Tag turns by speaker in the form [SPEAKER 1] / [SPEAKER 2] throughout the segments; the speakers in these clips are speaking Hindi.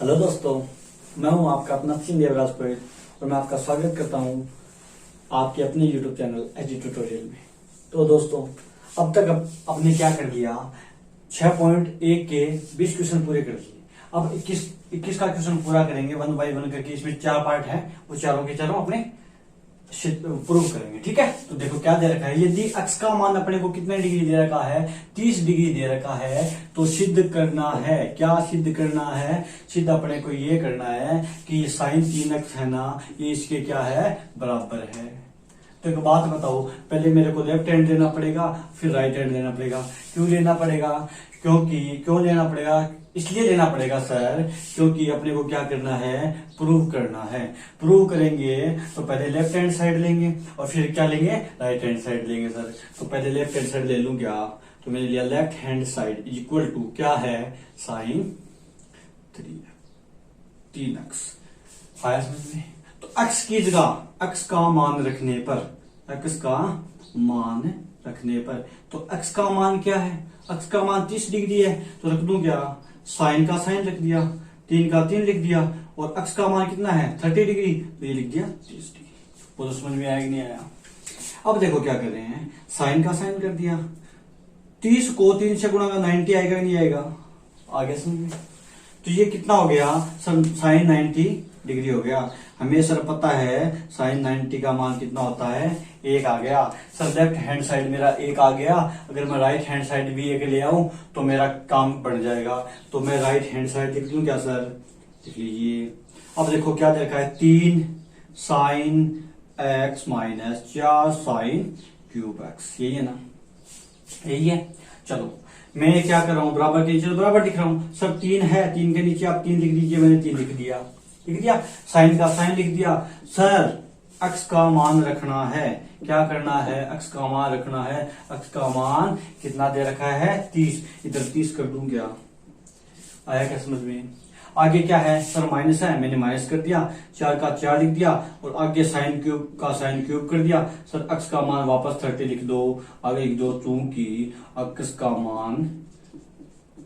[SPEAKER 1] हेलो दोस्तों, मैं हूं आपका अपना सिंह देवराज परेड और मैं आपका स्वागत करता हूं आपके अपने यूट्यूब चैनल एजी ट्यूटोरियल में। तो दोस्तों, अब तक आपने क्या कर लिया, 6.1 के 20 क्वेश्चन पूरे कर लिए। अब 21 का क्वेश्चन पूरा करेंगे वन बाय वन करके। इसमें 4 पार्ट है, वो चारों के चारों अपने प्रूव करेंगे। ठीक है, तो देखो क्या दे रखा है। यदि x का मान अपने को कितने डिग्री दे रखा है, 30 डिग्री दे रखा है, तो सिद्ध करना है। क्या सिद्ध करना है? सिद्ध अपने को ये करना है कि साइन 3x है ना, ये इसके क्या है, बराबर है। तो एक बात बताओ, पहले मेरे को लेफ्ट हैंड लेना पड़ेगा, फिर राइट हैंड लेना पड़ेगा। क्यों लेना पड़ेगा? क्यों लेना पड़ेगा? इसलिए लेना पड़ेगा सर, क्योंकि अपने को क्या करना है, प्रूव करना है। प्रूव करेंगे तो पहले लेफ्ट हैंड साइड लेंगे और फिर क्या लेंगे, राइट हैंड साइड लेंगे सर। तो पहले लेफ्ट हैंड साइड ले लूं क्या, तो मैंने लिया left hand side equal to क्या है, साइन 3x। आया समझ में? तो x की जगह x का मान रखने पर, तो x का मान क्या है, x का मान 30 डिग्री है, तो रख दूं क्या, साइन का साइन लिख दिया, 3 का 3 लिख दिया, और x का मान कितना है 30 डिग्री, तो ये लिख दिया 30 डिग्री। वो तो समझ में आया कि नहीं आया? अब देखो क्या कर रहे हैं, साइन का साइन कर दिया, 30 को 3 से गुणा का 90 आएगा कि नहीं आएगा? आ गया समझ में? तो ये कितना हो गया सर, साइन 90 डिग्री हो गया। हमें सर पता है साइन 90 का मान कितना होता है, 1 आ गया सर। लेफ्ट हैंड साइड मेरा 1 आ गया। अगर मैं राइट हैंड साइड भी 1 ले आऊं तो मेरा काम बढ़ जाएगा। तो मैं राइट हैंड साइड लिख दूं क्या सर, लिख लीजिए। अब देखो क्या दे रखा है, 3 sine x minus 4 sine cube x, यही है ना, यही है। चलो मैं क्या कर रहा हूं, बराबर के नीचे तो बराबर लिख रहा हूं सर। 3 है, 3 के नीचे आप 3 लिख दीजिए। मैंने 3 लिख दिया, साइन का साइन लिख दिया सर। x का मान रखना है, क्या करना है, x का मान रखना है। x का मान कितना दे रखा है, 30। इधर 30 कर दूं क्या, आया क्या समझ में? आगे क्या है सर, माइनस है, मैंने माइनस कर दिया, 4 का 4 लिख दिया, और आगे साइन क्यूब का साइन क्यूब कर दिया सर। x का मान वापस 30 लिख दो, आगे लिख दो, चूंकि x का मान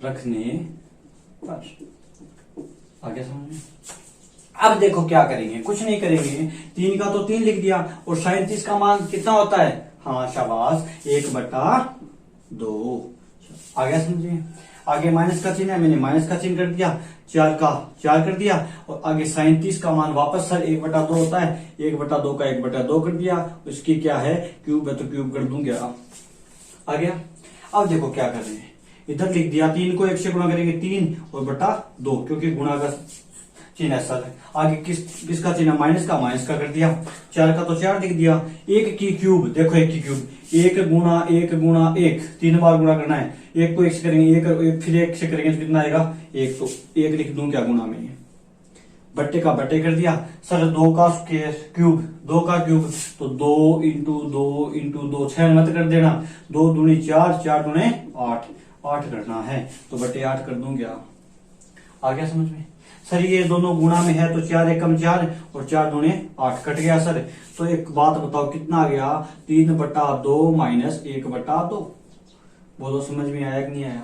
[SPEAKER 1] रखने पर। आगे समझ में? अब देखो क्या करेंगे, कुछ नहीं करेंगे, 3 का तो 3 लिख दिया, और साइन 30 का मान कितना होता है, हाँ शाबाश, 1/2। आ गया समझ में? आगे माइनस का चिन्ह है, मैंने माइनस का चिन्ह कर दिया, 4 का 4 कर दिया, और आगे साइन 30 का मान वापस सर 1/2 होता है, 1/2 का 1/2 कर दिया। उसकी क्या है, क्यूब है, तो क्यूब कर दूंगा। आ गया। अब देखो क्या कर रहे हैं, इधर लिख दिया, 3 को 1 से गुणा करेंगे 3 और बटा 2, क्योंकि गुणा का चिन्ह ऐसा है। आगे किसका चिन्ह, माइनस का कर दिया, 4 का तो 4 लिख दिया, 1 की क्यूब, देखो 1 की क्यूब, 1 गुणा 1 गुणा 1, 3 बार गुणा करना है। 1 को 1 से करेंगे, 1 फिर 1 से करेंगे तो कितना आएगा, 1, तो 1 लिख दूं क्या गुणा में, बट्टे का बट्टे कर दिया सर। 2 का क्यूब, 2 का क्यूब, तो 2 इंटू 2 इंटू 2, 6 मत कर देना, 2 दूनी 4, 4 दूने 8, 8 करना है, तो बट्टे 8 कर दूं क्या। आ गया समझ में सर? ये दोनों गुणा में है, तो 4 एकम 4 और 4 दूने 8 कट गया सर। तो एक बात बताओ कितना आ गया, 3/2 माइनस 1/2। बोलो समझ में आया कि नहीं आया?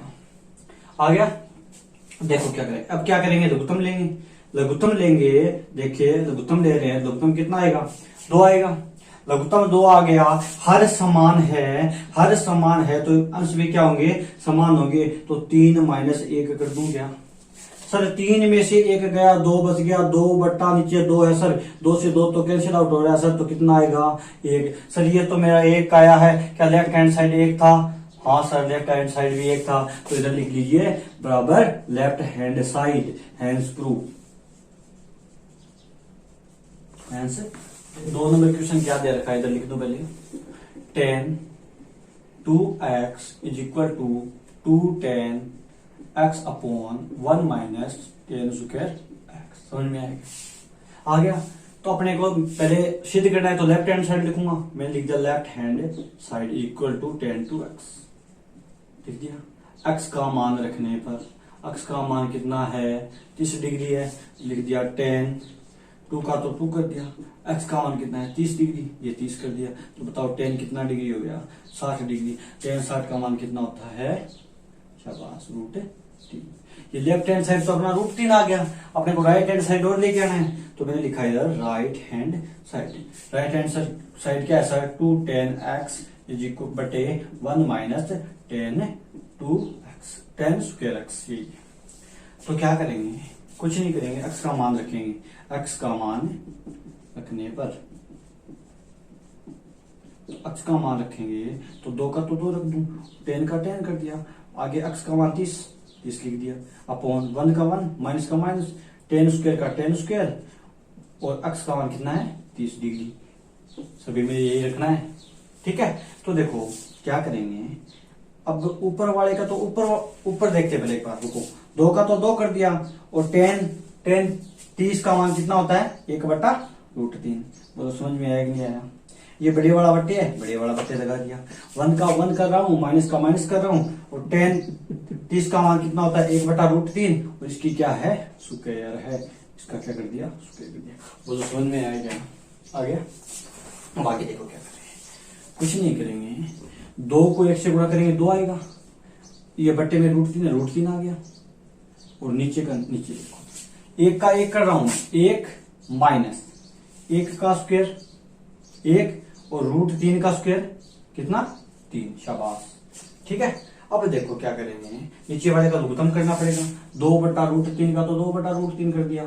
[SPEAKER 1] आ गया। देखो क्या करें, अब क्या करेंगे, लघुत्तम लेंगे। देखिए लघुत्तम ले रहे हैं, लघुत्तम कितना आएगा, 2 आएगा। लघुत्तम 2 आ गया, हर समान है, तो अंश भी क्या होंगे, समान होंगे। तो 3 माइनस 1 कर दूं क्या सर। 3 में से 1 गया, 2 बच गया, 2 बट्टा नीचे 2 है सर, 2 से 2 तो कैंसिल आउट हो रहा है सर, तो कितना आएगा, 1 सर। ये तो मेरा 1 आया है, क्या लेफ्ट हैंड साइड 1 था, हाँ सर लेफ्ट हैंड साइड भी 1 था, तो इधर लिख लीजिए बराबर left hand side, hence proof. 2 number question क्या दे रखा है, इधर लिख दो पहले, 10 2x is equal to 2 10 x upon 1 minus 10 square x। समझ में आएगा? आ गया। तो अपने को पहले सिद्ध करना है, तो लेफ्ट हैंड साइड लिखूंगा, मैं लिख दिया left hand side equal to 10 2x, लिख दिया। x का मान रखने पर, x का मान कितना है, 30 डिग्री है, लिख दिया 10, 2 का तो 2 कर दिया, x का मान कितना है 30 डिग्री, ये 30 कर दिया। तो बताओ 10 कितना डिग्री हो गया, 60 डिग्री। 10 60 का मान कितना होता है, शाबाश, √3। ये लेफ्ट हैंड साइड तो अपना √3 आ गया, अपने को राइट हैंड साइड और लेके आना है, तो मैंने लिखा इधर right hand side. Right hand side क्या है सर, 2tan(x) बटे 1 माइनस tan(2x), tan²x यही। तो क्या करेंगे, कुछ नहीं करेंगे, x का मान रखेंगे, x का मान रखने पर x का मान रखेंगे तो 2 का तो 2 रख दूं, 10 का 10 कर दिया, आगे x का मान 30 लिख दिया, अपॉन 1 का 1 माइनस का माइनस, tan² का tan², और x का मान कितना है 30 डिग्री। सभी में यही रखना है, ठीक है। तो देखो क्या करेंगे, अब ऊपर वाले का तो ऊपर देखते पहले एक बार, रुको, 2 का तो 2 कर दिया, और tan 30 का मान कितना होता है 1/√3। बोलो समझ में आया कि नहीं आया। ये बड़े वाला बट्टे है, बड़े वाला बट्टे लगा दिया, 1 का 1 कर रहा हूँ, माइनस का माइनस कर रहा हूँ, और tan 30 का मान कितना होता है 1/√3, और इसकी क्या है स्क्वायर है, इसका क्या कर दिया स्क्वायर कर दिया। बोलो समझ में आया क्या, आ गया। अब आगे देखो क्या करेंगे, कुछ नहीं करेंगे, 2 को 1 से गुणा करेंगे 2 आएगा, ये बट्टे में √3 है, √3 आ गया, और नीचे का नीचे देखो, 1 का 1 कर रहा हूं, 1 माइनस 1 का स्क्वायर 1, और √3 का स्क्वायर कितना 3, शाबाश, ठीक है। अब देखो क्या करेंगे, नीचे वाले का लघुत्तम करना पड़ेगा, 2/√3 का तो 2/√3 कर दिया,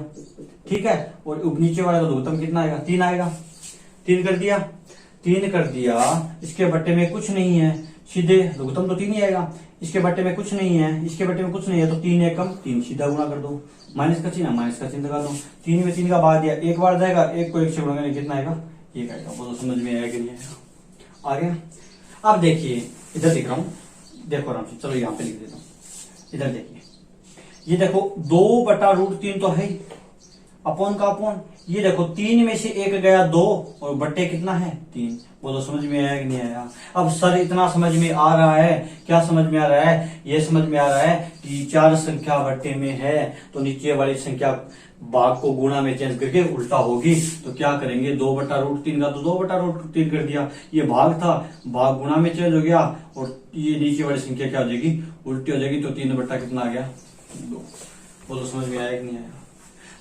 [SPEAKER 1] ठीक है, और नीचे वाले का लघुत्तम कितना आएगा 3 आएगा, 3 कर दिया, 3 कर दिया, इसके बट्टे में कुछ नहीं है, सीधे लघुत्तम तो 3 ही आएगा, इसके बट्टे में कुछ नहीं है, इसके बट्टे में कुछ नहीं है, तो 3 एकम 3, सीधा गुणा कर दो, माइनस का चिन्ह माइनस का चिन्ह लगा दो, 3 में 3 का भाग दिया, एक बार जाएगा, 1 को 1 से गुणा करेंगे कितना आएगा 1 आएगा। बोलो समझ में आया कि नहीं आएगा, आ गया। अब देखिए इधर लिख रहा हूं, देखो आराम से, चलो यहाँ पे लिख देता हूँ, इधर देखिए, ये देखो 2/√3 तो है, अपॉन का अपॉन, ये देखो 3 में से 1 गया 2, और बट्टे कितना है 3। बोलो समझ में आया कि नहीं आया। अब सर इतना समझ में आ रहा है, क्या समझ में आ रहा है, ये समझ में आ रहा है कि 4 संख्या बट्टे में है, तो नीचे वाली संख्या भाग को गुणा में चेंज करके उल्टा होगी, तो क्या करेंगे 2/√3 का तो 2/√3 कर दिया, ये भाग था, भाग गुणा में चेंज हो गया, और ये नीचे वाली संख्या क्या हो जाएगी उल्टी हो जाएगी, तो 3 बट्टा कितना आ गया 2। बोलो समझ में आया कि नहीं आया।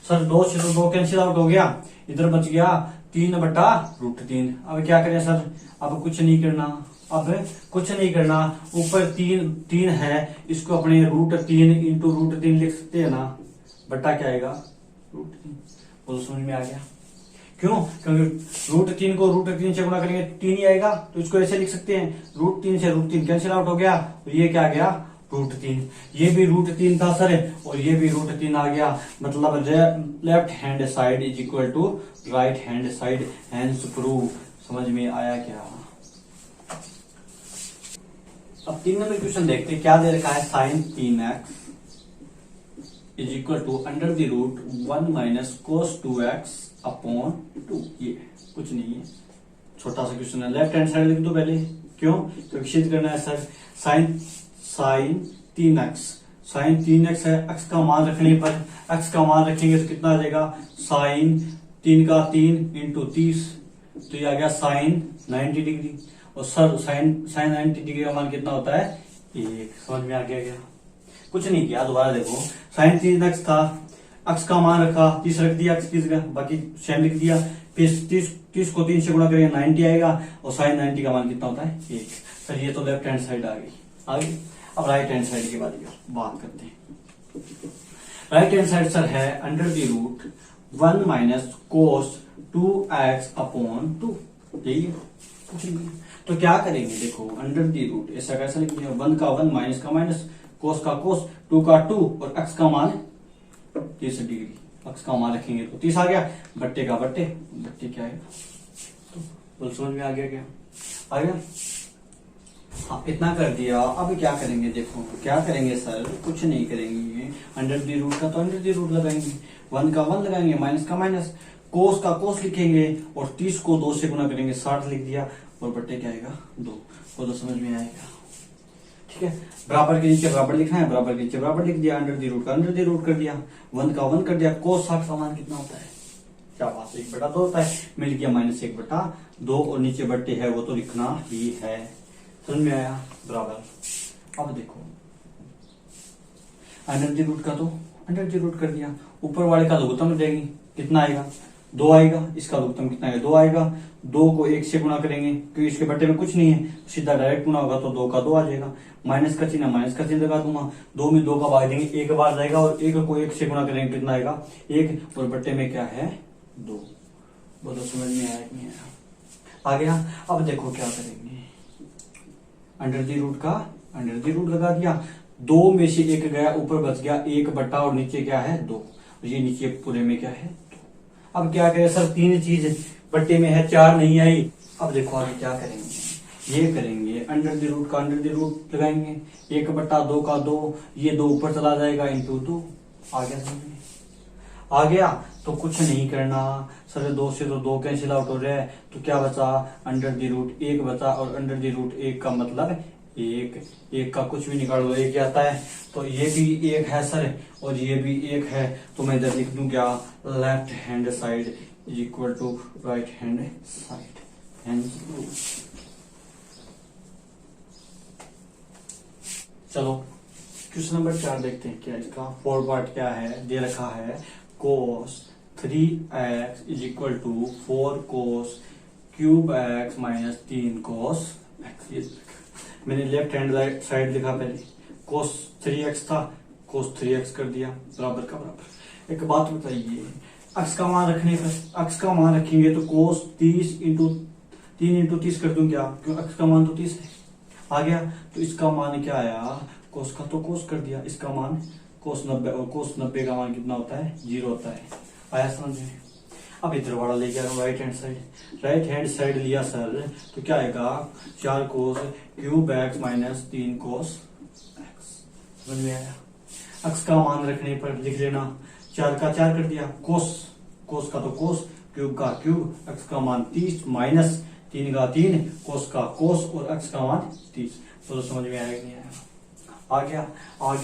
[SPEAKER 1] सर 2 से तो 2 कैंसिल आउट हो गया, इधर बच गया 3/√3। अब क्या करें सर, अब कुछ नहीं करना, अब कुछ नहीं करना, ऊपर 3 है, इसको अपने √3 इंटू √3 लिख सकते हैं ना, बट्टा क्या आएगा √3। बोलो समझ में आ गया। क्यों, क्योंकि √3 को √3 से गुणा करेंगे 3 ही आएगा, तो इसको ऐसे लिख सकते हैं, √3 से √3 कैंसिल आउट हो गया, और ये क्या आ गया √3, ये भी √3 था सर, और ये भी √3 आ गया, मतलब left hand side is equal to right hand side, hence prove. समझ में आया क्या। अब 3 नंबर क्वेश्चन देखते हैं, क्या दे रखा है, sin 3x is equal to √1 minus cos 2x upon 2। ये कुछ नहीं है, छोटा सा क्वेश्चन है, लेफ्ट हैंड साइड लिख दो पहले, क्यों, तो सिद्ध करना है सर, sin 3x है, x का मान रखने पर, x का मान रखेंगे तो कितना आ जाएगा, sin 3 का 3 इंटू 30, तो ये आ गया sin 90 डिग्री, और सर sin 90 डिग्री का मान कितना होता है 1। समझ में आ गया क्या, कुछ नहीं किया, दोबारा देखो, sin 3x था, x का मान रखा 30 रख दिया, x की जगह बाकी सेम लिख दिया, फिर 30 को 3 से गुणा करेंगे 90 आएगा, और sin 90 का मान कितना होता है 1। सर ये तो लेफ्ट हैंड साइड आ गई। अब राइट हैंड साइड की बात करते हैं। राइट हैंड साइड सर है √1 माइनस cos 2x अपॉन 2, यही है, कुछ नहीं। तो क्या करेंगे, देखो √, ऐसा कैसा लिख दिया, 1 का 1 माइनस का माइनस, cos का cos, 2 का 2, और x का मान 30 डिग्री, x का मान रखेंगे तो 30 आ गया, बट्टे का बट्टे क्या आएगा, तो बोल समझ में आ गया क्या, आ गया। हाँ इतना कर दिया, अब क्या करेंगे, देखो क्या करेंगे सर, कुछ नहीं करेंगे, √का तो √रूट लगाएंगे, 1 का 1 लगाएंगे, माइनस का माइनस, cos का cos लिखेंगे, और 30 को 2 से गुणा करेंगे, 60 लिख दिया, और बट्टे क्या आएगा 2। तो समझ में आएगा, ठीक है। बराबर के नीचे बराबर लिखना है, बराबर के नीचे बराबर लिख दिया, √रूट का √रूट कर दिया, 1 का 1 कर दिया, cos 60 का मान कितना होता है, क्या बात, 1/2 होता है, मिल गया -1/2, और नीचे बट्टे है वो तो लिखना ही है। समझ में आया, बराबर। अब देखो अंडर द रूट का तो अंडर द रूट कर दिया, ऊपर वाले का लघुत्तम देंगे, कितना आएगा 2 आएगा, इसका लघुत्तम कितना आएगा 2 आएगा, 2 को 1 से गुणा करेंगे क्योंकि इसके बट्टे में कुछ नहीं है, सीधा डायरेक्ट गुणा होगा तो 2 का 2 आ जाएगा, माइनस का चिन्ह लगा दूंगा, 2 में 2 का भाग देंगे 1 बार जाएगा और 1 को 1 से गुणा करेंगे कितना आएगा 1 और बट्टे में क्या है 2। बोलो समझ में आया कि नहीं आया? आ गया। अब देखो क्या करेंगे, अंडर द रूट का अंडर द रूट लगा दिया, 2 में से 1 गया, ऊपर बच गया 1 बटा और नीचे क्या है 2, ये नीचे पूरे में क्या है 2। अब क्या करें सर, 3 चीज बट्टे में है, 4 नहीं आई। अब देखो आगे क्या करेंगे, ये करेंगे अंडर द रूट का अंडर द रूट लगाएंगे, 1 बटा 2 का 2, ये 2 ऊपर चला जाएगा इंटू 2। आ गया समझ में? आ गया तो कुछ नहीं करना सर, 2 से तो 2 कैंसिल आउट हो रहा है, तो क्या बचा अंडर द रूट 1 बचा, और अंडर द रूट 1 का मतलब 1 का कुछ भी निकाल लो 1 आता है, तो ये भी 1 है सर और ये भी 1 है, तो मैं इधर लिख दूं क्या, left hand side is equal to right hand side. चलो क्वेश्चन नंबर 4 देखते हैं, क्या इसका 4 पार्ट क्या है, दे रखा है cos 3x is equal to 4 cos cube x minus 3 cos x। ये मैंने लेफ्ट हैंड साइड लिखा, पहले cos 3x था, cos 3x कर दिया बराबर का बराबर। एक बात बताइए, अक्स का मान रखने पर, अक्स का मान रखेंगे तो cos 30 इंटू 3 इंटू 30 कर दूं क्या, क्यों अक्स का मान तो 30 है। आ गया, तो इसका मान क्या आया, cos का तो cos कर दिया, इसका मान cos 90, और cos 90 का मान कितना होता है 0 होता है। आया समझ में? अब इधर वाला ले गया राइट हैंड साइड लिया सर, तो क्या आएगा 4 cos cube x minus 3 cos x। समझ में आया? अक्स का मान रखने पर लिख लेना, 4 का 4 कर दिया, cos का तो cos, क्यूब का क्यूब, x का मान 30 माइनस 3 का 3, cos का cos और x का मान 30। तो समझ में आया कि नहीं आया? आ गया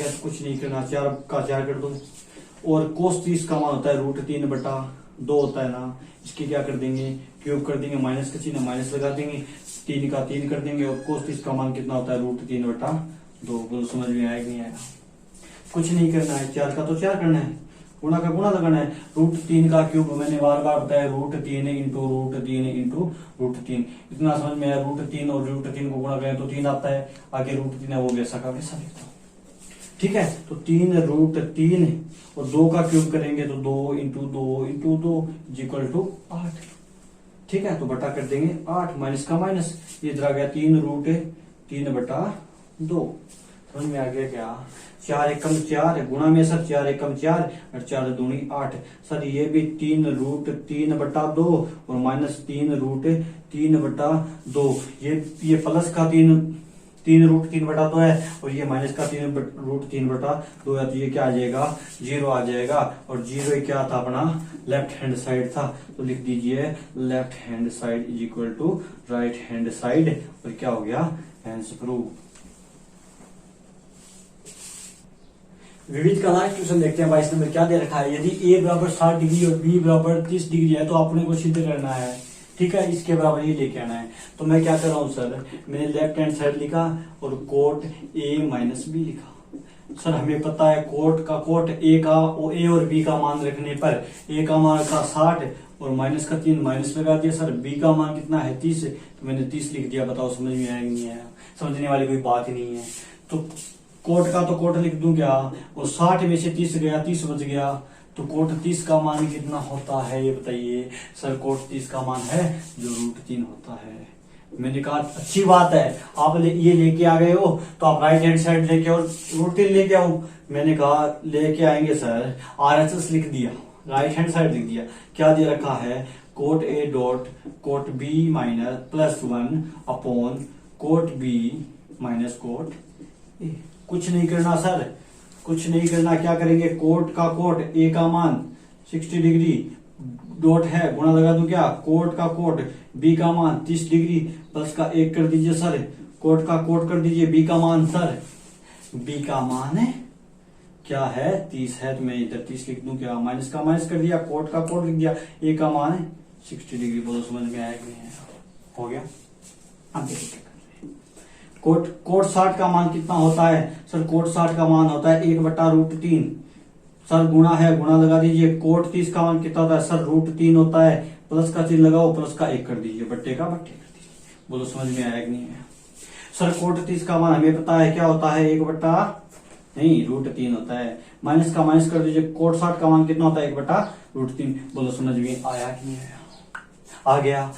[SPEAKER 1] तो कुछ नहीं करना, 4 का 4 कर दो, और cos 30 का मान होता है √3 बटा 2 होता है ना, इसके क्या कर देंगे क्यूब कर देंगे, माइनस का चिन्ह माइनस लगा देंगे, 3 का 3 कर देंगे, और cos 30 का मान कितना होता है √3 बटा 2। बोलो समझ में आया कि नहीं आया? कुछ नहीं करना है, 4 का तो 4 करना है, गुणा का गुणा लगाना है, √3 का क्यूब मैंने बार बार बताया √3 इंटू √3 इंटू √3, इतना समझ में आया, √3 और √3 को गुणा करें तो 3 आता है, आगे √3 है वो वैसा का वैसा लिखता हूं। ठीक है, तो 3 √3 और 2 का क्यूब करेंगे तो 2 इंटू 2 इंटू 2 इक्वल टू 8। ठीक है, तो बटा कर देंगे 8, माइनस का माइनस, ये इधर आ गया 3 बटा 2। समझ में आ गया क्या? 4 एकम 4 गुणा में सर 4 एकम 4 और 4 दूनी 8 सर, ये भी 3 बटा 2 और माइनस 3 बटा 2, ये प्लस का 3 बटा 2 है और ये माइनस का 3 बटा 2 है, तो ये क्या आ जाएगा 0 आ जाएगा, और 0 क्या था अपना लेफ्ट हैंड साइड था, तो लिख दीजिए left hand side is equal to right hand side, और क्या हो गया हैंस प्रूव। विविध का लास्ट क्वेश्चन देखते हैं 22 नंबर, क्या दे रखा है, यदि a बराबर 60 डिग्री और b बराबर 30 डिग्री है तो आपने को सिद्ध करना है। ठीक है, इसके बराबर ये लेके आना है, तो मैं क्या कर रहा हूँ सर, मैंने लेफ्ट हैंड साइड लिखा और कोट a माइनस बी लिखा। सर हमें पता है कोट a का a और b का मान रखने पर a का मान था 60 और माइनस का 3 माइनस लगा दिया सर, b का मान कितना है 30, तो मैंने 30 लिख दिया। बताओ समझ में आया नहीं आया? समझने वाली कोई बात ही नहीं है। तो कोट का तो कोट लिख दूं क्या, और 60 में से 30 गया, 30 बच गया, तो कोट 30 का मान कितना होता है ये बताइए सर? कोट 30 का मान है जो √3 होता है। मैंने कहा अच्छी बात है, आप ये लेके आ गए हो तो आप राइट हैंड साइड लेके और √3 लेके आओ। मैंने कहा लेके आएंगे सर, RHS लिख दिया, राइट हैंड साइड लिख दिया। क्या दे रखा है, cot a dot cot b minus +1 upon cot b minus cot a। कुछ नहीं करना सर, कुछ नहीं करना, क्या करेंगे कोट का कोट a का मान 60 डिग्री डॉट है, गुणा लगा दूं क्या, कोट का कोट b का मान 30 डिग्री प्लस का 1 कर दीजिए सर, कोट का कोट कर दीजिए, b का मान सर, b का मान है क्या है 30 है, तो मैं इधर 30 लिख दूं क्या, माइनस का माइनस कर दिया, कोट का कोट लिख दिया, a का मान है 60 डिग्री। बोलो समझ में आया कि नहीं आया? हो गया। अब देखिए कोट 60 का मान कितना होता है सर? कोट 60 का मान होता है 1/√3। सर गुणा है, गुणा लगा दीजिए। कोट 30 का मान कितना होता है सर? √3 होता है। प्लस का चिन्ह लगाओ, प्लस का 1 कर दीजिए, बट्टे का बट्टे कर दीजिए। बोलो समझ में आया कि नहीं आया? सर कोट 30 का मान हमें पता है क्या होता है? 1/√3 होता है। माइनस का माइनस कर दीजिए। कोट 60 का मान कितना होता है? 1/√3। बोलो समझ में आया कि नहीं आया? आ गया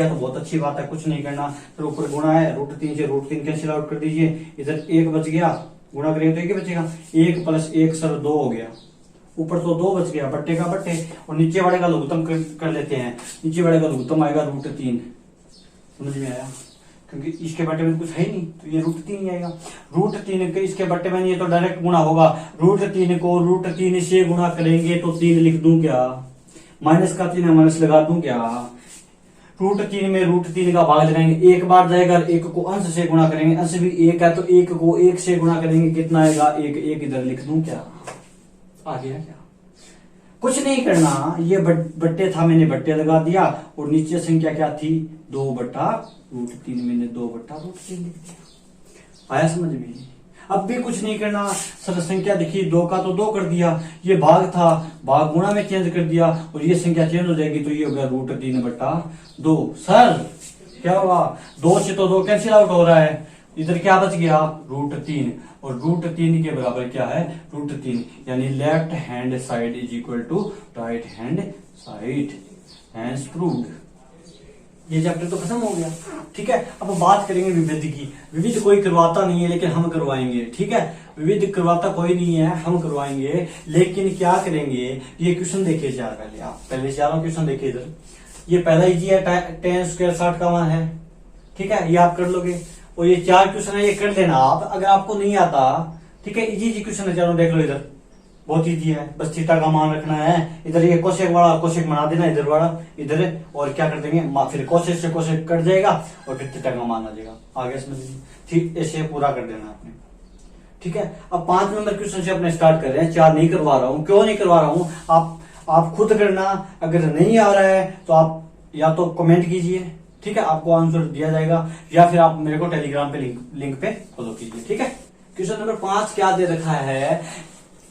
[SPEAKER 1] तो बहुत अच्छी बात है, कुछ नहीं करना। फिर ऊपर गुणा है, √3 से √3 कैंसिल आउट कर दीजिए। इधर 1 बच गया, गुणा करेंगे तो 1 बचेगा। 1 + 1 सर 2 हो गया। ऊपर तो 2 बच गया, बट्टे का बट्टे। और नीचे वाले का लघुत्तम कर लेते हैं। नीचे वाले का लघुत्तम आएगा √3। समझ में आया? क्योंकि इसके बट्टे में कुछ है ही नहीं, तो ये √3 ही आएगा। √3 के इसके बट्टे में नहीं है तो डायरेक्ट गुणा होगा। √3 को √3 से गुणा करेंगे तो 3 लिख दूं क्या? माइनस का चिन्ह माइनस लगा दूं क्या? √3 में √3 का भाग लगाएंगे, एक बार जाएगा। 1 को अंश से गुणा करेंगे, अंश भी 1 है तो 1 को 1 से गुणा करेंगे, कितना आएगा? 1 इधर लिख दूं क्या? आ गया क्या? कुछ नहीं करना, ये बट्टे था, मैंने बट्टे लगा दिया। और नीचे संख्या क्या थी? 2/√3, मैंने 2/√3 लिख दिया। आया समझ में? अब भी कुछ नहीं करना सर। संख्या देखिए, 2 का तो 2 कर दिया, ये भाग था, भाग गुणा में चेंज कर दिया, और ये संख्या चेंज हो जाएगी तो ये हो गया √3/2। सर क्या हुआ? 2 से तो 2 कैंसिल आउट हो रहा है, इधर क्या बच गया? √3। और √3 के बराबर क्या है? √3, यानी left hand side is equal to right hand side. Hence proved. ये चैप्टर तो खत्म हो गया। ठीक है, अब बात करेंगे विविध की। विविध कोई करवाता नहीं है, लेकिन हम करवाएंगे। ठीक है, विविध करवाता कोई नहीं है, हम करवाएंगे। लेकिन क्या करेंगे? ये क्वेश्चन देखिए चार, पहले आप पहले चारों क्वेश्चन देखिए इधर। ये पहला इजी है, tan स्क्वायर 60 का मान है। ठीक है, ये आप कर लोगे। और ये 4 क्वेश्चन है, ये कर लेना आप, अगर आपको नहीं आता। ठीक है, इजी क्वेश्चन है चारों, देख लो इधर, बहुत इजी है। बस थीटा का मान रखना है। इधर ये कोशेक वाला कोशेक बना देना, इधर वाला इधर, और क्या कर देंगे? फिर कोशेक से कोशेक कट जाएगा और फिर थीटा का मान आ जाएगा। आगे समझ लीजिए। ठीक, ऐसे पूरा कर देना आपने। ठीक है, अब 5 नंबर क्वेश्चन से अपने स्टार्ट कर रहे हैं। 4 नहीं करवा रहा हूं। क्यों नहीं करवा रहा हूं? आप खुद करना। अगर नहीं आ रहा है तो आप या तो कमेंट कीजिए, ठीक है, आपको आंसर दिया जाएगा, या फिर आप मेरे को टेलीग्राम पे लिंक पे फॉलो कीजिए। ठीक है, क्वेश्चन नंबर 5 क्या दे रखा है?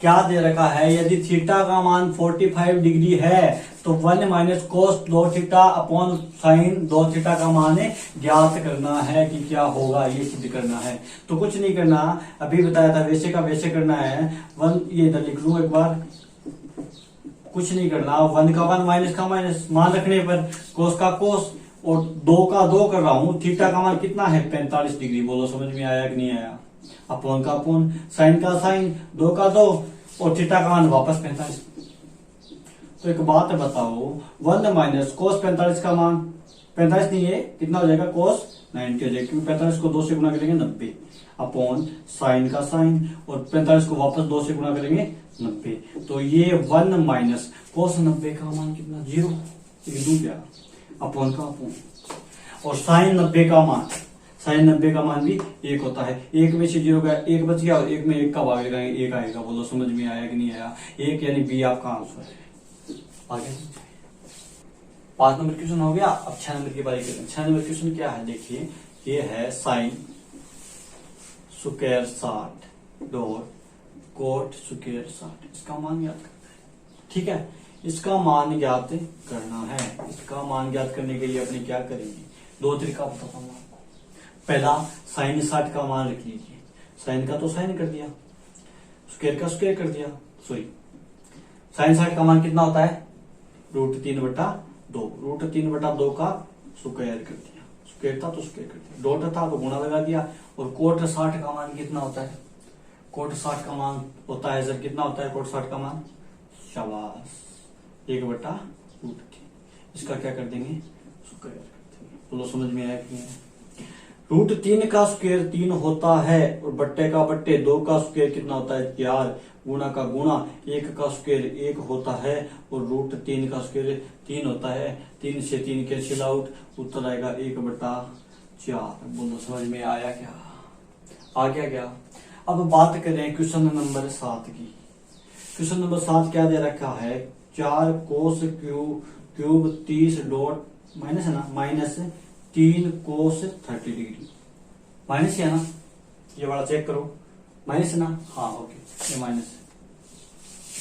[SPEAKER 1] क्या दे रखा है? यदि थीटा का मान 45 डिग्री है तो 1 - cos 2θ अपॉन साइन 2θ का मान ज्ञात करना है कि क्या होगा, ये सिद्ध करना है। तो कुछ नहीं करना, अभी बताया था, वैसे का वैसे करना है। 1 ये इधर लिख लूं एक बार, कुछ नहीं करना। 1 का 1 माइनस का माइनस, मान रखने पर कोस का कोस, और 2 का 2 कर रहा हूं। थीटा का मान कितना है? 45 डिग्री। बोलो समझ में आया कि नहीं आया? अपॉन का अपॉन, साइन का साइन, 2 का 2, और थीटा का मान वापस 45। तो एक बात बताओ, 1 - cos 45 का मान 45 नहीं है, कितना हो जाएगा? cos 90 हो जाएगा, क्योंकि 45 को 2 से गुणा करेंगे 90, अपॉन साइन का साइन, और 45 को वापस 2 से गुणा करेंगे 90। तो ये 1 - cos 90 का मान कितना? 0 लिख दूं क्या? अपॉन का अपॉन, और साइन 90 का मान, साइन 90 का मान भी 1 होता है। 1 में से 0 का 1 बच गया, और 1 में 1 का भाग लगाएंगे, 1 आएगा। बोलो समझ में आया कि नहीं आया? 1 यानी बी आपका आंसर है। आगे 5 नंबर क्वेश्चन हो गया। अब 6 नंबर की बारी करें। 6 नंबर क्वेश्चन क्या है? देखिए, ये है sine square 60 dot coat square 60, इसका मान ज्ञात करना है। ठीक है, इसका मान ज्ञात करना है। इसका मान ज्ञात करने के लिए अपने क्या करेंगे? 2 तरीका बताता हूं आपको। पहला, साइन 60 का मान रख लीजिए। साइन का तो साइन कर दिया, स्क्वायर का स्क्वायर कर दिया, सॉरी, साइन 60 का मान कितना होता है? √3/2। √3/2 का स्क्वायर कर दिया, स्क्वायर था तो स्क्वायर कर दिया, डॉट था तो गुणा लगा दिया। और कोट 60 का मान कितना होता है? कोट 60 का मान होता है सर, कितना होता है कोट 60 का मान? शाबाश, 1/√3। इसका क्या कर देंगे? स्क्वायर कर देंगे। बोलो समझ में आया कि नहीं? √3 का स्क्वायर 3 होता है, और बट्टे का बट्टे 2 का स्क्वायर कितना होता है? 4, गुणा का गुणा 1 का स्क्वायर 1 होता है, और √3 का स्क्वायर 3 होता है। 3 से 3 कैंसिल आउट, उत्तर आएगा 1/4। बोलो समझ में आया क्या? आ गया क्या? अब बात करें क्वेश्चन नंबर 7 की। क्वेश्चन नंबर 7 क्या दे रखा है? 4 कोस क्यूब 30 डॉट माइनस है ना, -3 कोस 30 डिग्री। माइनस है ना, ये वाला चेक करो, माइनस है ना, हाँ ओके ये माइनस है,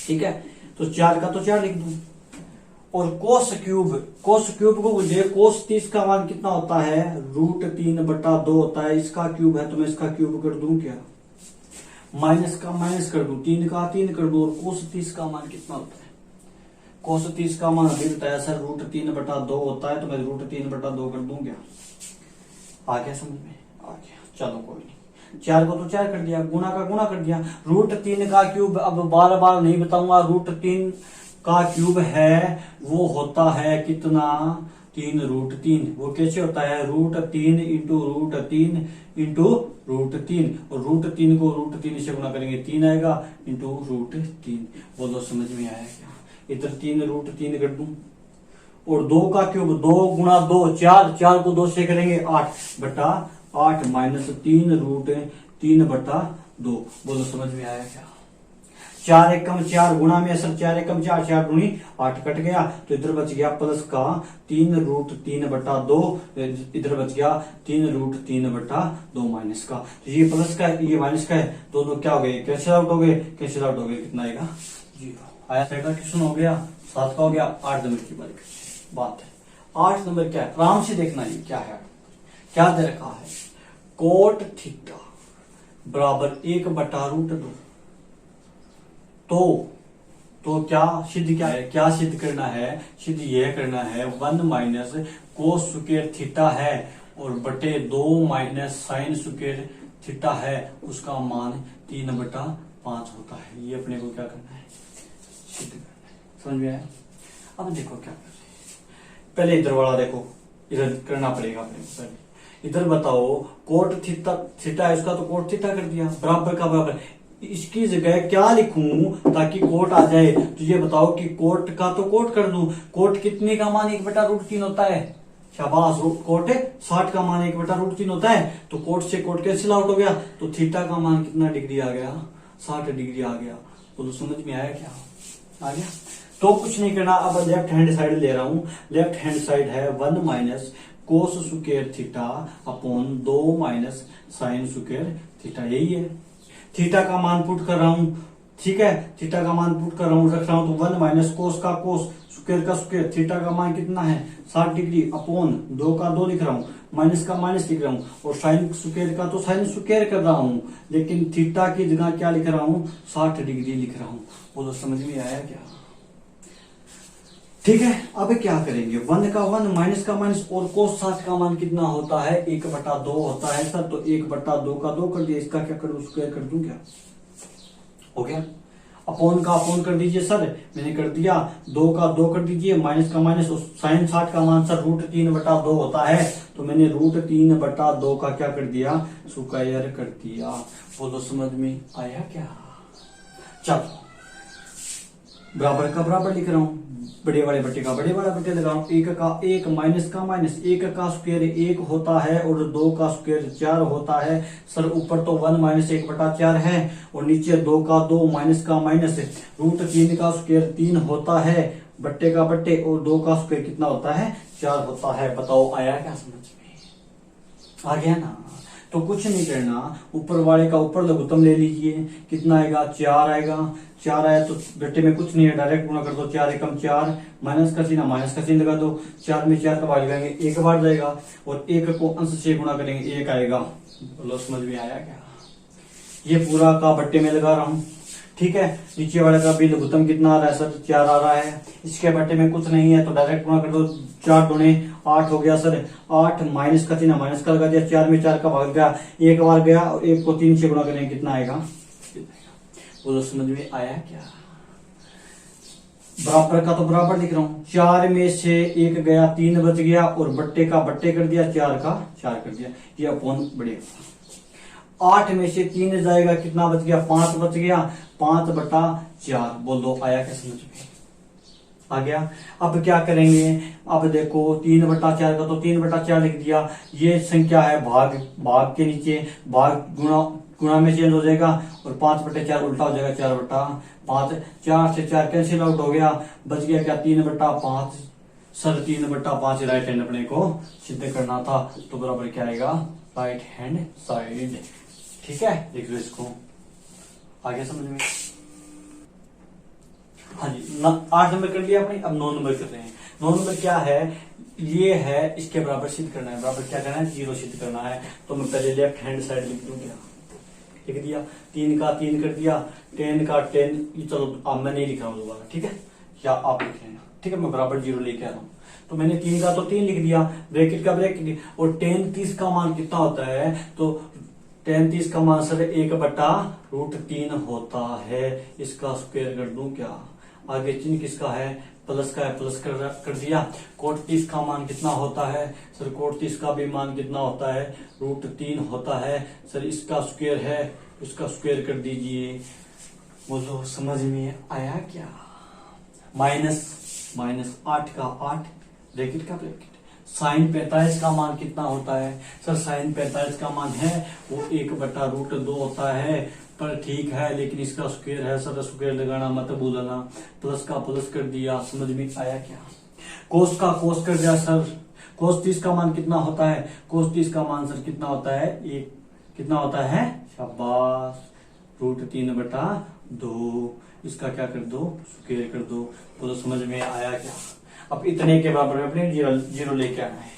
[SPEAKER 1] ठीक है। तो 4 का तो 4 लिख दूं, और कोस क्यूब को मुझे कोस 30 का मान कितना होता है, √3/2 होता है, इसका क्यूब है तो मैं इसका क्यूब कर दूं क्या, माइनस का माइनस कर दूं, 3 का 3 कर दूं, और कोस 30 का मान कितना होता है, कोस 30 का मान अभी बताया सर √3/2 होता है, तो मैं √3/2 कर दूं क्या, आ गया समझ में, आ गया, चलो कोई नहीं, 4 को तो 4 कर दिया, गुना का गुना कर दिया, √3 का क्यूब अब बार बार नहीं बताऊंगा, √3 का क्यूब है वो होता है कितना, 3√3, वो कैसे होता है, √3 इंटू √3 इंटू √3, और √3 को √3 से गुना करेंगे 3 आएगा, इंटू √3, बोलो समझ में आया क्या, इधर 3√3 कर दूं, और 2 का क्यूब 2 गुना 2 4, 4 को 2 से करेंगे 8/8 माइनस 3√3/2, बोलो समझ में आया क्या, 4 एकम 4 गुणा में सर 4 एकम 4, 4 दूनी 8 कट गया, तो इधर बच गया प्लस का 3√3/2, इधर बच गया 3√3/2 माइनस का, तो ये प्लस का ये माइनस का है, दोनों क्या हो गए, कैंसिल आउट हो गए, कैंसिल आउट हो गए, कितना आएगा 0 आया। सेकंड क्वेश्चन हो गया, 7 का हो गया, 8 नंबर की बात है, 8 नंबर क्या है, आराम से देखना, ये क्या है, क्या दे रखा है, कोट थीटा बराबर 1/√2, तो क्या सिद्ध क्या है, क्या सिद्ध करना है, सिद्ध यह करना है 1 माइनस कोस स्क्वायर थीटा है, और बटे 2 माइनस साइन स्क्वायर थीटा है, उसका मान 3/5 होता है, ये अपने को क्या करना है, सिद्ध करना है, समझ में आया। अब देखो क्या कर रहे हैं, पहले इधर वाला देखो, इधर करना पड़ेगा अपने को, पहले इधर बताओ कोट थीटा है, उसका तो कोट थीटा कर दिया, बराबर का बराबर, इसकी जगह क्या लिखूं ताकि कोट आ जाए, तो ये बताओ कि कोट का तो कोट कर दूं, कोट कितने का मान 1/√3 होता है, शाबाश, कोट 60 का मान 1/√3 होता है, तो कोट से कोट कैंसिल आउट हो गया, तो थीटा का मान कितना डिग्री आ गया, 60 डिग्री आ गया, तो समझ में आया क्या, आ गया। तो कुछ नहीं करना, अब लेफ्ट हैंड साइड ले रहा हूं, लेफ्ट हैंड साइड है 1 minus cos square theta upon 2 minus sine square theta, यही है, थीटा का मान पुट कर रहा हूं, ठीक है, थीटा का मान पुट कर रहा हूं, रख रहा हूं, तो 1 माइनस कोस का कोस स्क्वायर का स्क्वायर, थीटा का मान कितना है 60 डिग्री, अपॉन 2 का 2 लिख रहा हूं, माइनस का माइनस लिख रहा हूं, और साइन स्क्वायर का तो साइन स्क्वायर कर रहा हूं, लेकिन थीटा की जगह क्या लिख रहा हूं, 60 डिग्री लिख रहा हूं, बोलो समझ में आया क्या, ठीक है। अब क्या करेंगे, 1 का 1 माइनस का माइनस, और कोस 60 का मान कितना होता है, 1/2 होता है सर, तो 1/2 का 2 कर दिया, इसका क्या करूं, स्क्वायर कर दूं क्या, हो गया, अपॉन का अपॉन कर दीजिए सर, मैंने कर दिया, 2 का 2 कर दीजिए, माइनस का माइनस, साइन 60 का मान सर √3/2 होता है, तो मैंने √3/2 का क्या कर दिया, स्क्वायर कर दिया, बोलो समझ में आया क्या, चलो बराबर का बराबर लिख रहा हूं, बड़े वाले बट्टे का बड़े वाला बट्टे लगा रहा हूं, 1 का 1 माइनस का माइनस, 1 का स्क्वायर 1 होता है, और 2 का स्क्वायर 4 होता है, सर ऊपर तो 1 माइनस 1/4 है, और नीचे 2 का 2 माइनस का माइनस, √3 का स्क्वायर 3 होता है, बट्टे का बट्टे, और 2 का स्क्वायर कितना होता है, 4 होता है, बताओ आया क्या समझ में, आ गया ना। तो कुछ नहीं करना, ऊपर वाले का ऊपर लघुत्तम ले लीजिए, कितना आएगा, 4 आएगा, 4 आया तो बेटे में कुछ नहीं है, डायरेक्ट गुणा कर दो, 4 एकम 4, माइनस का चिन्ह लगा दो, 4 में 4 का भाग लगाएंगे 1 बार जाएगा, और 1 को अंश से गुणा करेंगे 1 आएगा, बोलो समझ में आया क्या, ये पूरा का बट्टे में लगा रहा हूं, ठीक है। नीचे वाले का भी लघुत्तम कितना आ रहा है सर, 4 आ रहा है, इसके बट्टे में कुछ नहीं है, तो डायरेक्ट गुणा कर दो, 4 दूने 8 हो गया सर, 8 माइनस का चिन्ह माइनस का लगा दिया, 4 में 4 का भाग गया, 1 बार गया, और 1 को 3 से गुणा करेंगे कितना आएगा, बोलो समझ में आया क्या, बराबर का तो बराबर लिख रहा हूं, 4 में से 1 गया, 3 बच गया, और बट्टे का बट्टे कर दिया, 4 का 4 कर दिया, ये अपॉन बढ़िया, 8 में से 3 जाएगा, कितना बच गया, 5 बच गया, 5/4, बोलो आया क्या समझ में, आ गया। अब क्या करेंगे, अब देखो 3/4 का तो 3/4 लिख दिया, ये संख्या है भाग, भाग के नीचे भाग गुणा में चेंज हो जाएगा, और 5/4 उल्टा हो जाएगा, 4/5, 4 से 4 कैंसिल आउट हो गया, बच गया क्या, 3/5 सर 3/5 राइट हैंड अपने को सिद्ध करना था, तो बराबर क्या आएगा, राइट हैंड साइड। ठीक है, देख लो इसको, आगे समझ में। हाँ जी, 8 नंबर कर लिया आपने, अब 9 नंबर कर रहे हैं। 9 नंबर क्या है, ये है, इसके बराबर सिद्ध करना है। बराबर क्या करना है, 0 सिद्ध करना है। तो मैं पहले लेफ्ट हैंड साइड लिख दूं, क्या लिख दिया, 3 का 3 कर दिया, 10 का 10, चलो अब मैं नहीं लिख रहा हूँ दोबारा, ठीक है, या आप लिख लेना, ठीक है, मैं बराबर 0 लेके आ रहा हूँ। तो मैंने 3 का तो 3 लिख दिया, ब्रैकेट का ब्रैकेट, और 10 30 का मान कितना होता है, तो 10 30 का मान सर 1/√3 होता है। इसका स्क्वायर कर दूं क्या, आगे चिन्ह किसका है, प्लस का है, प्लस कर दिया। कोट 30 का मान कितना होता है सर, कोट 30 का भी मान कितना होता है, √3 होता है सर। इसका स्क्वायर है, उसका स्क्वायर कर दीजिए। बोलो समझ में आया क्या। माइनस 8 का 8, ब्रैकेट का ब्रैकेट। साइन 45 का मान कितना होता है सर, साइन 45 का मान है वो 1/√2 होता है। पर ठीक है, लेकिन इसका स्क्वायर है सर, स्क्वायर लगाना मत भूलना। प्लस का प्लस कर दिया, समझ में आया क्या। कोस का कोस कर दिया सर, कोस 30 का मान कितना होता है, कोस 30 का मान सर कितना होता है, एक कितना होता है, शाबाश, √3/2। इसका क्या कर दो, स्क्वायर कर दो। तो समझ में आया क्या। अब इतने के बराबर में अपने 0 लेके आना है।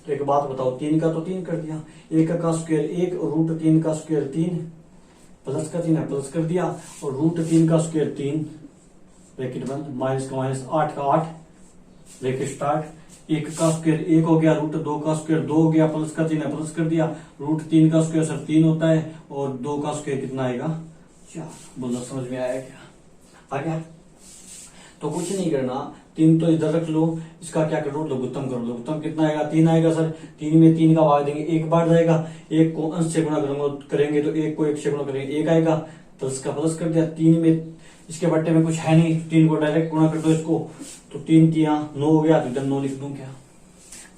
[SPEAKER 1] तो एक बात बताओ, 3 का तो 3 कर दिया, 1 का स्क्वायर 1, और √3 का स्क्वायर 3, प्लस का चिन्ह है, प्लस कर दिया, और √3 का स्क्वायर 3, ब्रैकेट बंद, माइनस का माइनस, 8 का 8, ब्रैकेट स्टार्ट। 1 का स्क्वायर 1 हो गया, √2 का स्क्वायर 2 हो गया, प्लस का चिन्ह है, प्लस कर दिया। √3 का स्क्वायर सर 3 होता है, और 2 का स्क्वायर कितना आएगा, 4। बोलो समझ में आया क्या, आ गया। तो कुछ नहीं करना, 3 तो इधर रख लो, इसका क्या करो, लघुत्तम करो। लघुत्तम कितना आएगा, 3 आएगा सर। 3 में 3 का भाग देंगे, 1 बार जाएगा, 1 को अंश से गुणा करेंगे तो 1 को 1 से गुणा करेंगे, 1 आएगा। प्लस का प्लस कर दिया, 3 में इसके बट्टे में कुछ है नहीं, 3 को डायरेक्ट गुणा कर दो इसको, तो 3 किया 9 हो गया, तो इधर 9 लिख दूं क्या।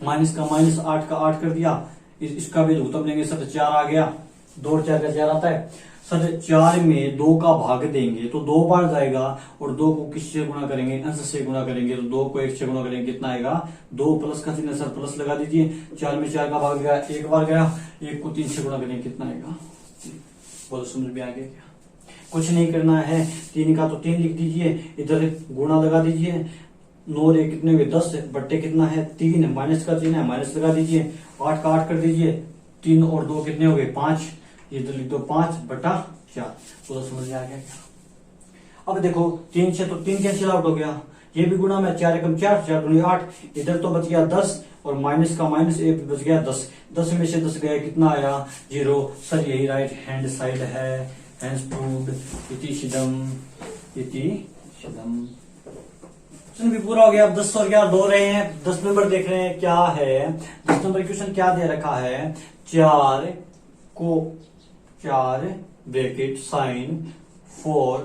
[SPEAKER 1] माइनस का माइनस, 8 का 8 कर दिया, इसका भी लघुत्तम लेंगे सर, 4 आ गया, 2 और 4 का 4 आता है सर। 4 में 2 का भाग देंगे तो 2 बार जाएगा, और 2 को किससे गुणा करेंगे, अंश से गुणा करेंगे, तो 2 को 1 से गुणा करेंगे, कितना आएगा, 2। प्लस का चिन्ह सर, प्लस लगा दीजिए। 4 में 4 का भाग गया, 1 बार गया, 1 को 3 से गुणा करेंगे, कितना आएगा। बोलो समझ में आ गया क्या। कुछ नहीं करना है, 3 का तो 3 लिख दीजिए, इधर गुणा लगा दीजिए। 9 रे कितने हुए, 10, बट्टे कितना है 3, माइनस का चिन्ह है, माइनस लगा दीजिए। 8 का 8 कर दीजिए, 3 और 2 कितने हो गए, 5, इधर लिख दो 5/4। तो समझ में आ गया क्या। अब देखो 3 से तो 3 कैंसिल आउट हो गया, ये भी गुणा में 4 एकम 4, 4 दूनी 8, इधर तो बच गया 10, और माइनस का माइनस, एक बच गया 10। 10 में से 10 गया, कितना आया, 0। सर यही राइट हैंड साइड है, हैंड्स प्रूव्ड, इति सिद्धम, इति सिद्धम। क्वेश्चन भी पूरा हो गया। अब 10 और 11 दो रहे हैं, 10 नंबर देख रहे हैं क्या है। 10 नंबर क्वेश्चन क्या दे रखा है, 4 bracket sine 4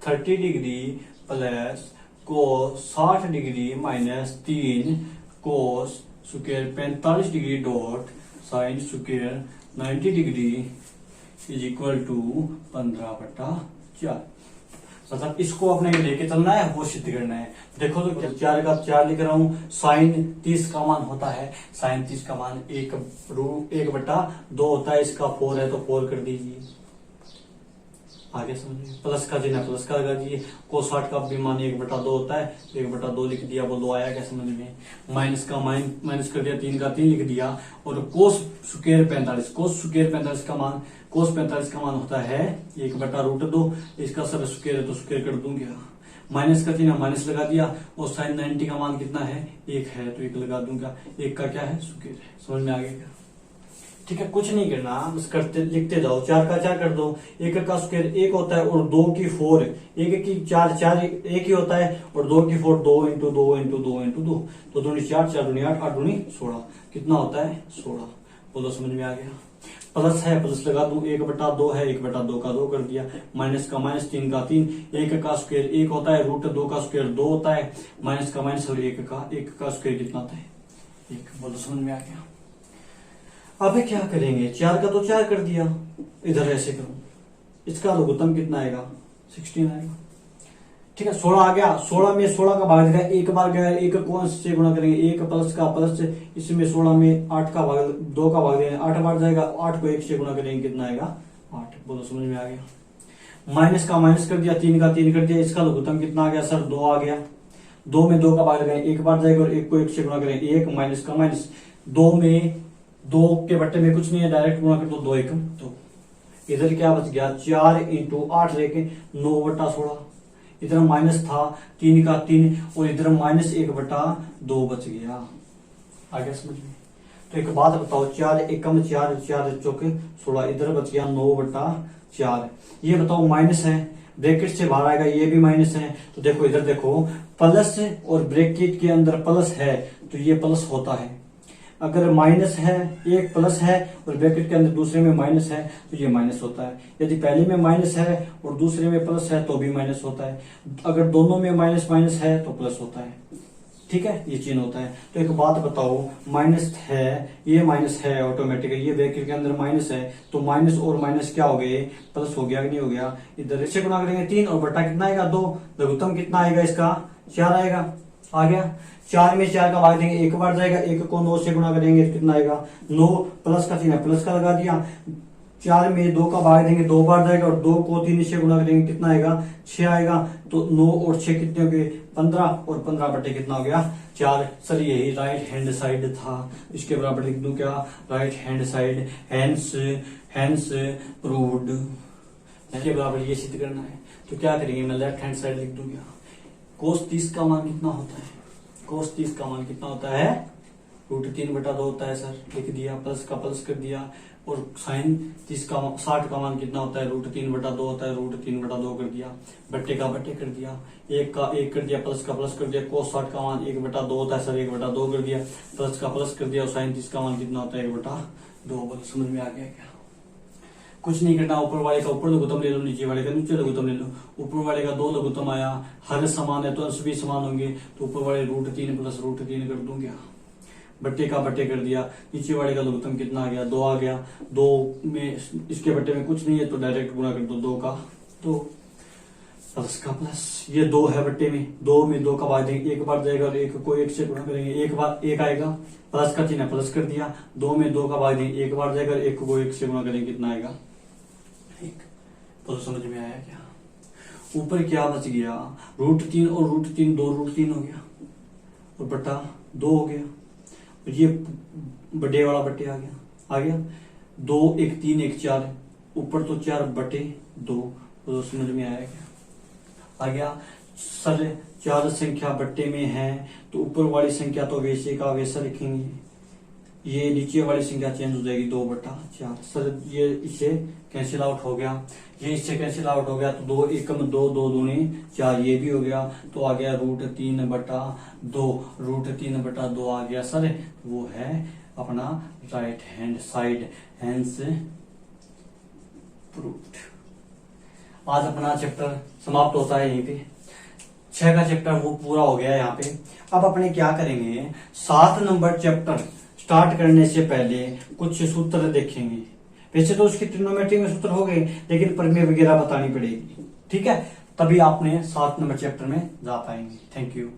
[SPEAKER 1] 30 degree plus cos 60 degree minus 3 cos square 45 degree dot sine square 90 degree is equal to 15/4। मतलब इसको अपने लेके चलना है, वो सिद्ध करना है। देखो तो 4 का 4 लिख रहा हूं, साइन 30 का मान होता है, साइन 30 का मान 1/2 होता है, इसका 4 है तो 4 कर दीजिए, आगे समझिए। प्लस का चिन्ह प्लस का लगा दीजिए। कोस 60 का भी मान 1/2 होता है, 1/2 लिख दिया, बोलो आया क्या समझ में। माइनस का माइनस कर दिया, 3 का 3 लिख दिया, और कोस स्क्वायर 45, कोस स्क्वायर 45 का मान, कोस 45 का मान होता है 1/√2, इसका सब स्क्वायर है तो स्क्वायर कर दूंगा। माइनस का चिन्ह माइनस लगा दिया, और साइन 90 का मान कितना है, 1 है तो 1 लगा दूंगा। 1 का क्या है, स्क्वायर है। समझ में आ गया क्या। ठीक है, कुछ नहीं करना, बस करते लिखते जाओ। 4 का 4 कर दो, 1 का स्क्वायर 1 होता है, और 2 की 4, 1 की 4 4 1 ही होता है, और 2 की 4 2 × 2 × 2 × 2, तो 2 × 4 4 × 8 8 × 16, कितना होता है 16। बोलो समझ में आ गया। प्लस है, प्लस लगा दूं, 1/2 है, 1/2 का 2 कर दिया। माइनस का माइनस, 3 का 3, 1 का स्क्वायर 1 होता है, √2 का स्क्वायर 2 होता है, माइनस का माइनस, और 1 का स्क्वायर कितना होता है 1। बोलो समझ में आ गया। अब क्या करेंगे, 4 का तो 4 कर दिया, इधर ऐसे करो, इसका लघुत्तम कितना आएगा 16 आएगा। ठीक है 16 आ गया। 16 में 16 का भाग देगा, एक बार गया, एक कौन से गुणा करेंगे, एक प्लस का प्लस, इसमें 16 में 8 का भाग, 2 का भाग देंगे, 8 बार जाएगा, 8 को 1 से गुणा करेंगे, कितना आएगा 8। बोलो समझ में आ गया। माइनस का माइनस कर दिया, 3 का 3 कर दिया, इसका लघुत्तम कितना आ गया सर 2 आ गया। 2 में 2 का भाग लगाएंगे, एक बार जाएगा और 1 को 1 से गुणा करेंगे, 1 माइनस का माइनस, 2 में 2 के बट्टे में कुछ नहीं है, डायरेक्ट गुणा कर दो, 2 1 2। इधर क्या बच गया 4 इंटू 8 लेके 9 बटा 16, इधर माइनस था 3 का 3 और इधर माइनस 1 बटा 2 बच गया। आ गया समझ में। तो एक बात बताओ, 4 एकम 4, 4 चौके 16, इधर बच गया 9 बटा 4। ये बताओ माइनस है, ब्रैकेट से बाहर आएगा, ये भी माइनस है, तो देखो इधर देखो प्लस और ब्रैकेट के अंदर प्लस है तो ये प्लस होता है। अगर माइनस है, एक प्लस है और ब्रैकेट के अंदर दूसरे में माइनस है तो ये माइनस होता है। यदि पहले में माइनस है और दूसरे में प्लस है तो भी माइनस होता है। अगर दोनों में माइनस माइनस है तो प्लस होता है। ठीक है, ये चिन्ह होता है। तो एक बात बताओ, माइनस है, ये माइनस है ऑटोमेटिक, ये ब्रैकेट के अंदर माइनस है तो माइनस और माइनस क्या हो गए, प्लस हो गया कि नहीं हो गया। इधर इससे गुणा करेंगे 3 और बटा कितना आएगा 2, लघुत्तम कितना आएगा इसका 4 आएगा। आ गया। 4 में 4 का भाग देंगे, एक बार जाएगा, 1 को 9 से गुणा करेंगे तो कितना आएगा 9, प्लस का चिन्ह प्लस का लगा दिया। 4 में 2 का भाग देंगे, 2 बार जाएगा और 2 को 3 से गुणा करेंगे, कितना आएगा 6 आएगा। तो 9 और 6 कितने हो गए 15 और 15 बटे कितना हो गया 4। सर यही राइट हैंड साइड था, इसके बराबर लिख दूं क्या, right hand side, hence hence proved, इसके बराबर ये सिद्ध करना है। तो क्या करेंगे, मैं लेफ्ट हैंड साइड लिख दूंगा। कोस 30 का मान कितना होता है, कोस 30 का मान कितना होता है √3 बटा 2 होता है सर, लिख दिया, प्लस का प्लस कर दिया। और साइन 60 का मान कितना होता है √3 बटा 2 होता है, √3 बटा 2 कर दिया, बट्टे का बट्टे कर दिया, 1 का 1 कर दिया, प्लस का प्लस कर दिया। कोस 60 का मान 1 बटा 2 होता है सर, 1 बटा 2 कर दिया, प्लस का प्लस कर दिया। और साइन 30 का मान कितना होता है 1 बटा 2। बोलो समझ में आ गया क्या। कुछ नहीं करना, ऊपर वाले का ऊपर लघुत्तम ले लो, नीचे वाले का नीचे लघुत्तम ले लो। ऊपर वाले का 2 लघुत्तम आया, हर समान है तो अंश भी समान होंगे, तो ऊपर वाले √3 प्लस √3 कर दूंगा, बट्टे का बट्टे कर दिया। नीचे वाले का लघुत्तम कितना आ गया 2 आ गया। 2 में इसके बट्टे में कुछ नहीं है तो डायरेक्ट गुणा कर दो, 2 का 2 प्लस का प्लस, ये 2 है बट्टे में, 2 में 2 का भाग देंगे, एक बार जाएगा और 1 को 1 से गुणा करेंगे, एक बार 1 आएगा, प्लस का चिन्ह प्लस कर दिया। 2 में 2 का भाग देंगे, एक बार जाएगा, 1 को 1 से गुणा करेंगे, कितना आएगा 1। तो समझ में आया क्या। ऊपर क्या बच गया √3 और √3 2 √3 हो गया और बटा 2 हो गया, और ये बड़े वाला बट्टे आ गया 2 1 3 1 4, ऊपर तो 4 बटे 2। तो समझ में आया क्या। आ गया सर 4 संख्या बट्टे में है तो ऊपर वाली संख्या तो वैसे का वैसा लिखेंगे, ये नीचे वाली संख्या चेंज हो जाएगी 2 बटा 4। सर ये इससे कैंसिल आउट हो गया, ये इससे कैंसिल आउट हो गया, तो 2 एकम 2 2 दूनी 4, ये भी हो गया, तो आ गया √3 बटा 2, √3 बटा 2 आ गया सर, वो है अपना right hand side, hence proved. आज अपना चैप्टर समाप्त होता है यहीं पे, 6 का चैप्टर वो पूरा हो गया यहाँ पे। अब अपने क्या करेंगे, 7 नंबर चैप्टर स्टार्ट करने से पहले कुछ सूत्र देखेंगे। वैसे तो उसकी ट्रिग्नोमेट्री में सूत्र हो गए, लेकिन प्रमेय वगैरह बतानी पड़ेगी, ठीक है, तभी आपने 7 नंबर चैप्टर में जा पाएंगे। Thank you.